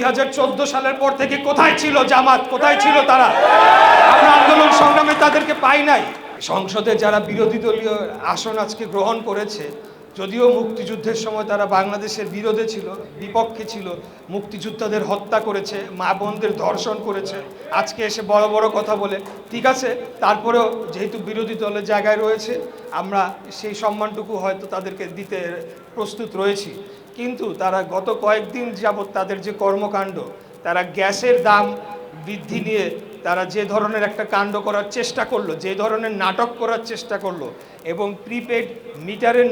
2014 সালের পর থেকে কোথায় ছিল জামাত, কোথায় ছিল তারা? আমরা আন্দোলন সংগ্রামে তাদেরকে পাই নাই। সংসদে যারা বিরোধী দলীয় আসন আজকে গ্রহণ করেছে, যদিও মুক্তিযুদ্ধের সময় তারা বাংলাদেশের বিরোধে ছিল, বিপক্ষে ছিল, মুক্তিযোদ্ধাদের হত্যা করেছে, মা বোনদের ধর্ষণ করেছে, আজকে এসে বড় বড় কথা বলে, ঠিক আছে, তারপরেও যেহেতু বিরোধী দলের জায়গায় রয়েছে আমরা সেই সম্মানটুকু হয়তো তাদেরকে দিতে প্রস্তুত রয়েছি। কিন্তু তারা গত কয়েকদিন যাবৎ তাদের যে কর্মকাণ্ড, তারা গ্যাসের দাম বৃদ্ধি নিয়ে তারা যে ধরনের একটা কাণ্ড করার চেষ্টা করলো, যে ধরনের নাটক করার চেষ্টা করলো, এবং প্রিপেড মিটারের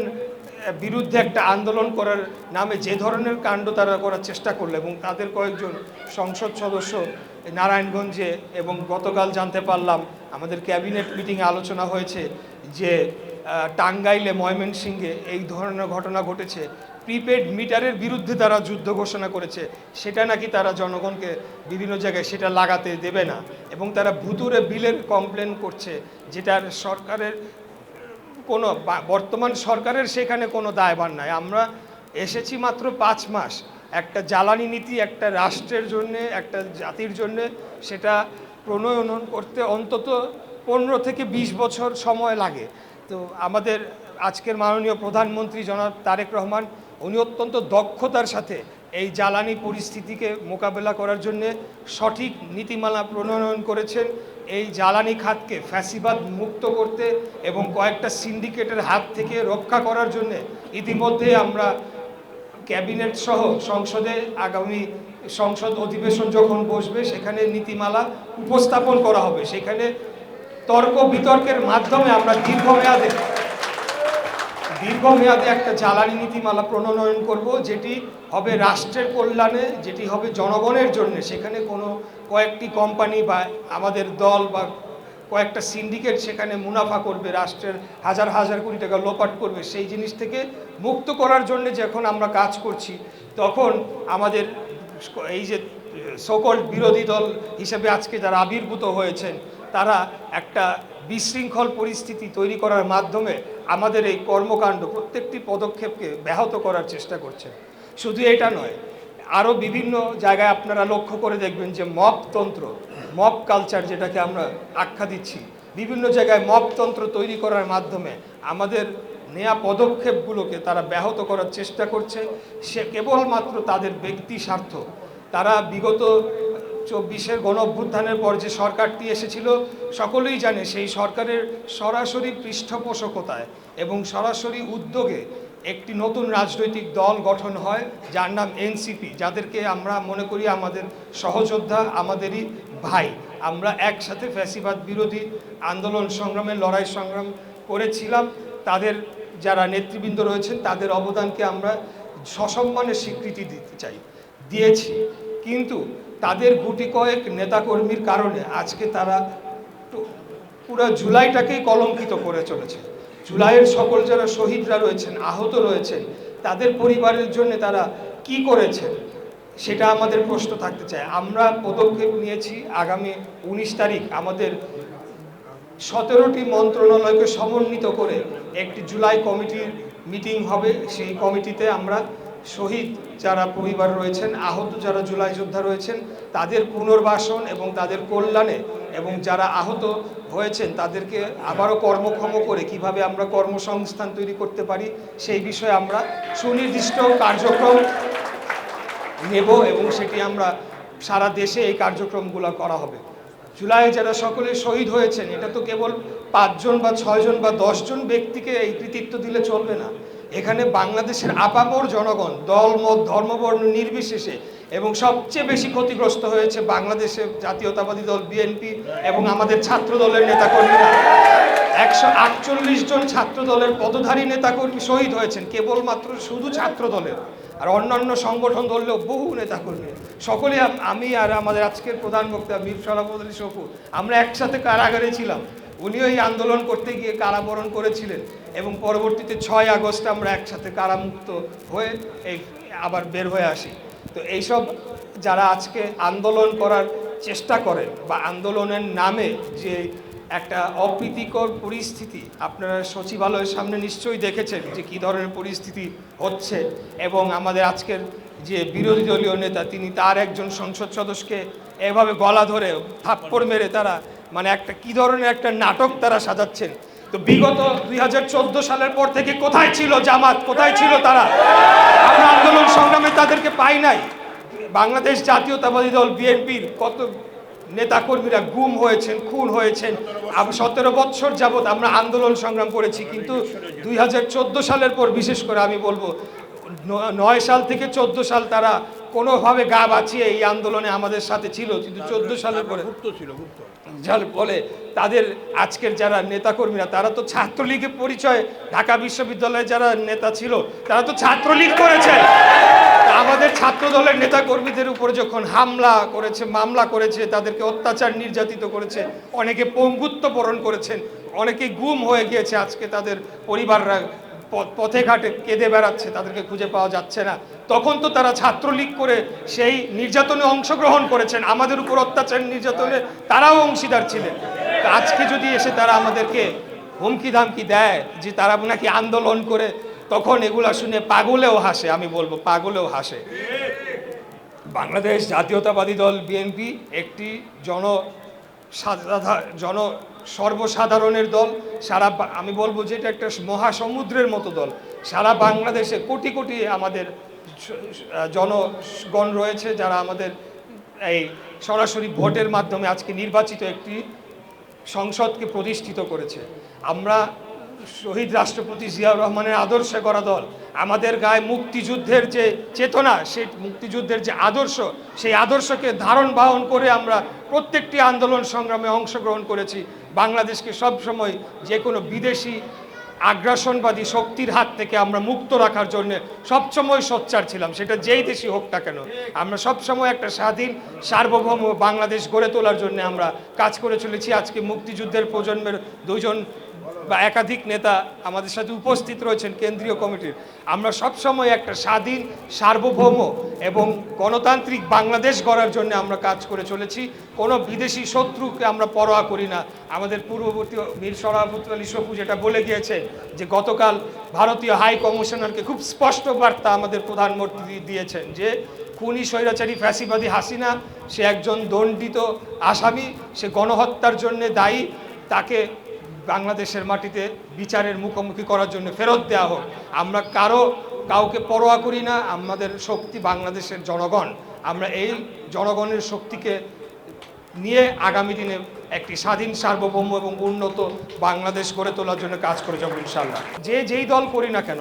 বিরুদ্ধে একটা আন্দোলন করার নামে যে ধরনের কাণ্ড তারা করার চেষ্টা করলো, এবং তাদের কয়েকজন সংসদ সদস্য নারায়ণগঞ্জে, এবং গতকাল জানতে পারলাম আমাদের ক্যাবিনেট মিটিংয়ে আলোচনা হয়েছে যে টাঙ্গাইলে, ময়মনসিংহে এই ধরনের ঘটনা ঘটেছে। প্রিপেড মিটারের বিরুদ্ধে তারা যুদ্ধ ঘোষণা করেছে, সেটা নাকি তারা জনগণকে বিভিন্ন জায়গায় সেটা লাগাতে দেবে না, এবং তারা ভুতুরে বিলের কমপ্লেন করছে, যেটার সরকারের কোনো, বর্তমান সরকারের সেখানে কোনো দায়ভার নাই। আমরা এসেছি মাত্র 5 মাস, একটা জ্বালানি নীতি একটা রাষ্ট্রের জন্যে, একটা জাতির জন্যে সেটা প্রণয়ন করতে অন্তত 15 থেকে 20 বছর সময় লাগে। তো আমাদের আজকের মাননীয় প্রধানমন্ত্রী জনাব তারেক রহমান, উনি অত্যন্ত দক্ষতার সাথে এই জ্বালানি পরিস্থিতিকে মোকাবেলা করার জন্যে সঠিক নীতিমালা প্রণয়ন করেছেন। এই জ্বালানি খাতকে ফ্যাসিবাদ মুক্ত করতে এবং কয়েকটা সিন্ডিকেটের হাত থেকে রক্ষা করার জন্যে ইতিমধ্যে আমরা ক্যাবিনেট সহ সংসদে আগামী সংসদ অধিবেশন যখন বসবে সেখানে নীতিমালা উপস্থাপন করা হবে। সেখানে তর্ক বিতর্কের মাধ্যমে আমরা দীর্ঘমেয়াদে একটা জ্বালানি নীতিমালা প্রণয়ন করব, যেটি হবে রাষ্ট্রের কল্যাণে, যেটি হবে জনগণের জন্য। সেখানে কোনো কয়েকটি কোম্পানি বা আমাদের দল বা কয়েকটা সিন্ডিকেট সেখানে মুনাফা করবে, রাষ্ট্রের হাজার হাজার কোটি টাকা লোপাট করবে, সেই জিনিস থেকে মুক্ত করার জন্য যখন আমরা কাজ করছি, তখন আমাদের এই যে সকল বিরোধী দল হিসেবে আজকে যারা আবির্ভূত হয়েছেন, তারা একটা বিশৃঙ্খল পরিস্থিতি তৈরি করার মাধ্যমে আমাদের এই কর্মকাণ্ড প্রত্যেকটি পদক্ষেপকে ব্যাহত করার চেষ্টা করছেন। শুধু এটা নয়, আরও বিভিন্ন জায়গায় আপনারা লক্ষ্য করে দেখবেন যে মবতন্ত্র, মব কালচার যেটাকে আমরা আখ্যা দিচ্ছি, বিভিন্ন জায়গায় মবতন্ত্র তৈরি করার মাধ্যমে আমাদের নেয়া পদক্ষেপগুলোকে তারা ব্যাহত করার চেষ্টা করছে। সে কেবলমাত্র তাদের ব্যক্তি স্বার্থ। তারা বিগত 24-এর গণঅভ্যুত্থানের পর যে সরকারটি এসেছিল, সকলেই জানে সেই সরকারের সরাসরি পৃষ্ঠপোষকতায় এবং সরাসরি উদ্যোগে একটি নতুন রাজনৈতিক দল গঠন হয় যার নাম এনসিপি, যাদেরকে আমরা মনে করি আমাদের সহযোদ্ধা, আমাদেরই ভাই। আমরা একসাথে ফ্যাসিবাদ বিরোধী আন্দোলন সংগ্রামে লড়াই সংগ্রাম করেছিলাম। তাদের যারা নেতৃবৃন্দ রয়েছেন তাদের অবদানকে আমরা সসম্মানে স্বীকৃতি দিয়েছি। কিন্তু তাদের গুটি কয়েক নেতাকর্মীর কারণে আজকে তারা পুরো জুলাইটাকেই কলঙ্কিত করে চলেছে। জুলাইয়ের সকল যারা শহীদরা রয়েছেন, আহত রয়েছেন, তাদের পরিবারের জন্য তারা কি করেছেন সেটা আমাদের প্রশ্ন থাকতে চায়। আমরা পদক্ষেপ নিয়েছি, আগামী 19 তারিখ আমাদের 17টি মন্ত্রণালয়কে সমন্বিত করে একটি জুলাই কমিটির মিটিং হবে। সেই কমিটিতে আমরা শহীদ যারা পরিবার রয়েছেন, আহত যারা জুলাই যোদ্ধা রয়েছেন, তাদের পুনর্বাসন এবং তাদের কল্যাণে, এবং যারা আহত হয়েছেন তাদেরকে আবারও কর্মক্ষম করে কিভাবে আমরা কর্মসংস্থান তৈরি করতে পারি সেই বিষয়ে আমরা সুনির্দিষ্ট কার্যক্রম নেব, এবং সেটি আমরা সারা দেশে এই কার্যক্রমগুলো করা হবে। জুলাইয়ে যারা সকলে শহীদ হয়েছেন, এটা তো কেবল 5 জন বা 6 জন বা 10 জন ব্যক্তিকে এই কৃতিত্ব দিলে চলবে না। এখানে বাংলাদেশের আপামর জনগণ, দল মত ধর্মবর্ণ নির্বিশেষে, এবং সবচেয়ে বেশি ক্ষতিগ্রস্ত হয়েছে বাংলাদেশের জাতীয়তাবাদী দল বিএনপি এবং আমাদের ছাত্র দলের নেতাকর্মীরা। 148 জন ছাত্র দলের পদধারী নেতাকর্মী শহীদ হয়েছেন, কেবলমাত্র শুধু ছাত্র দলের, আর অন্যান্য সংগঠন ধরলেও বহু নেতাকর্মী। সকলে, আমি আর আমাদের আজকের প্রধান বক্তা মীর শরাফত আলী শফু, আমরা একসাথে কারাগারে ছিলাম। উনিও এই আন্দোলন করতে গিয়ে কারাবরণ করেছিলেন, এবং পরবর্তীতে 6 আগস্ট আমরা একসাথে কারামুক্ত হয়ে এই আবার বের হয়ে আসি। তো এইসব যারা আজকে আন্দোলন করার চেষ্টা করেন, বা আন্দোলনের নামে যে একটা অপ্রীতিকর পরিস্থিতি, আপনারা সচিবালয়ের সামনে নিশ্চয়ই দেখেছেন যে কী ধরনের পরিস্থিতি হচ্ছে, এবং আমাদের আজকের যে বিরোধী দলীয় নেতা তিনি তার একজন সংসদ সদস্যকে এভাবে গলা ধরে থাপ্পড় মেরে তারা মানে একটা কি ধরনের একটা নাটক তারা সাজাচ্ছেন। তো বিগত 2014 সালের পর থেকে কোথায় ছিল জামাত, কোথায় ছিল তারা? আমরা আন্দোলন সংগ্রামে তাদেরকে পাই নাই। বাংলাদেশ জাতীয়তাবাদী দল বিএনপির কত নেতাকর্মীরা গুম হয়েছেন, খুন হয়েছেন। 17 বছর যাবৎ আমরা আন্দোলন সংগ্রাম করেছি, কিন্তু 2014 সালের পর বিশেষ করে আমি বলবো 9 সাল থেকে 14 সাল তারা কোনোভাবে গা বাঁচিয়ে এই আন্দোলনে আমাদের সাথে ছিল, কিন্তু 14 সালের পরে যার ফলে তাদের আজকের যারা নেতাকর্মীরা তারা তো ছাত্রলীগের পরিচয়, ঢাকা বিশ্ববিদ্যালয়ে যারা নেতা ছিল তারা তো ছাত্রলীগ করেছে। আমাদের ছাত্র দলের নেতা কর্মীদের উপরে যখন হামলা করেছে, মামলা করেছে, তাদেরকে অত্যাচার নির্যাতিত করেছে, অনেকে পঙ্গুত্ব বরণ করেছেন, অনেকে গুম হয়ে গিয়েছে, আজকে তাদের পরিবাররা পথে ঘাটে কেঁদে বেড়াচ্ছে, তাদেরকে খুঁজে পাওয়া যাচ্ছে না। তখন তো তারা ছাত্রলীগ করে সেই নির্যাতনে অংশগ্রহণ করেছেন, আমাদের উপর অত্যাচার নির্যাতনে তারাও অংশীদার ছিলেন। আজকে যদি এসে তারা আমাদেরকে হুমকি ধামকি দেয় যে তারা নাকি আন্দোলন করে, তখন এগুলা শুনে পাগলেও হাসে, আমি বলবো পাগলেও হাসে। বাংলাদেশ জাতীয়তাবাদী দল বিএনপি একটি সর্বসাধারণের দল। আমি বলবো যে এটা একটা মহাসমুদ্রের মতো দল। সারা বাংলাদেশে কোটি কোটি আমাদের জনগণ রয়েছে যারা আমাদের এই সরাসরি ভোটের মাধ্যমে আজকে নির্বাচিত একটি সংসদকে প্রতিষ্ঠিত করেছে। আমরা শহীদ রাষ্ট্রপতি জিয়াউর রহমানের আদর্শে গড়া দল। আমাদের গায়ে মুক্তিযুদ্ধের যে চেতনা, সেই মুক্তিযুদ্ধের যে আদর্শ, সেই আদর্শকে ধারণ বাহন করে আমরা প্রত্যেকটি আন্দোলন সংগ্রামে অংশগ্রহণ করেছি। বাংলাদেশকে সবসময় যে কোনো বিদেশি আগ্রাসনবাদী শক্তির হাত থেকে আমরা মুক্ত রাখার জন্য সবসময় সোচ্চার ছিলাম, সেটা যেই দেশই হোক না কেন। আমরা সবসময় একটা স্বাধীন সার্বভৌম বাংলাদেশ গড়ে তোলার জন্য আমরা কাজ করে চলেছি। আজকে মুক্তিযুদ্ধের প্রজন্মের দুজন বা একাধিক নেতা আমাদের সাথে উপস্থিত রয়েছেন কেন্দ্রীয় কমিটির। আমরা সবসময় একটা স্বাধীন সার্বভৌম এবং গণতান্ত্রিক বাংলাদেশ গড়ার জন্য আমরা কাজ করে চলেছি। কোনো বিদেশি শত্রুকে আমরা পরোয়া করি না। আমাদের পূর্ববর্তী বীর শরাফত আলী সপু যেটা বলে গিয়েছে যে গতকাল ভারতীয় হাই কমিশনারকে খুব স্পষ্ট বার্তা আমাদের প্রধানমন্ত্রী দিয়েছেন যে খুনি স্বৈরাচারী ফ্যাসিবাদী হাসিনা সে একজন দণ্ডিত আসামি, সে গণহত্যার জন্য দায়ী, তাকে বাংলাদেশের মাটিতে বিচারের মুখোমুখি করার জন্য ফেরত দেওয়া হোক। আমরা কাউকে পরোয়া করি না। আমাদের শক্তি বাংলাদেশের জনগণ। আমরা এই জনগণের শক্তিকে নিয়ে আগামী দিনে একটি স্বাধীন সার্বভৌম এবং উন্নত বাংলাদেশ গড়ে তোলার জন্য কাজ করে যাব ইনশাআল্লাহ। যেই দল করি না কেন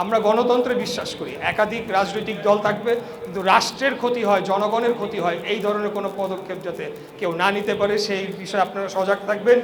আমরা গণতন্ত্রে বিশ্বাস করি। একাধিক রাজনৈতিক দল থাকবে, কিন্তু রাষ্ট্রের ক্ষতি হয়, জনগণের ক্ষতি হয়, এই ধরনের কোনো পদক্ষেপ যাতে কেউ না নিতে পারে সেই বিষয়ে আপনারা সজাগ থাকবেন।